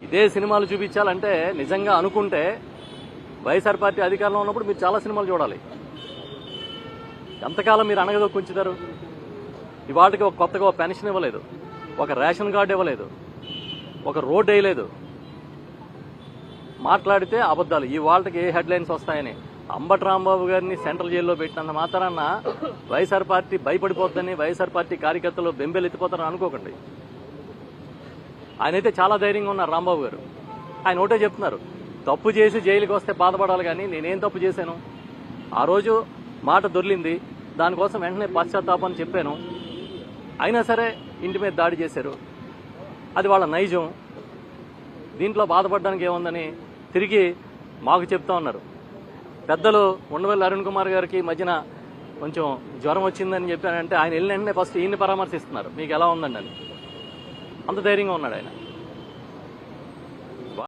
ఇదే సినిమాలు చూపించాలంటే నిజంగా అనుకుంటే వైఎస్ఆర్ పార్టీ అధికారంలో ఉన్నప్పుడు మీరు చాలా సినిమాలు చూడాలి. ఎంతకాలం మీరు అణగదొక్కుంచుతారు? ఇవాటికి ఒక కొత్తగా ఒక పెన్షన్ ఇవ్వలేదు, ఒక రేషన్ కార్డు ఇవ్వలేదు, ఒక రోడ్డు వేయలేదు. మాట్లాడితే అబద్ధాలు. ఈ వాళ్ళకి ఏ హెడ్లైన్స్ వస్తాయని అంబటి రాంబాబు గారిని సెంట్రల్ జైల్లో పెట్టినంత మాత్రాన వైఎస్ఆర్ పార్టీ భయపడిపోద్దని, వైఎస్ఆర్ పార్టీ కార్యకర్తలు బెంబెలెత్తిపోతారని అనుకోకండి. ఆయనైతే చాలా ధైర్యంగా ఉన్నారు రాంబాబు గారు. ఆయన ఒకటే చెప్తున్నారు, తప్పు చేసి జైలుకి వస్తే బాధపడాలి, కానీ నేనేం తప్పు చేశాను? ఆ రోజు మాట దొర్లింది, దానికోసం వెంటనే పశ్చాత్తాపం చెప్పాను. అయినా సరే ఇంటి మీద దాడి చేశారు, అది వాళ్ళ నైజం. దీంట్లో బాధపడడానికి ఏముందని తిరిగి మాకు చెప్తా ఉన్నారు. పెద్దలు ఉండవల్లి అరుణ్ కుమార్ గారికి మధ్యన కొంచెం జ్వరం వచ్చిందని చెప్పానంటే ఆయన వెళ్ళిన వెంటనే ఫస్ట్ ఈయన్ని పరామర్శిస్తున్నారు, మీకు ఎలా ఉందండి అని. అంత ధైర్యంగా ఉన్నాడు ఆయన.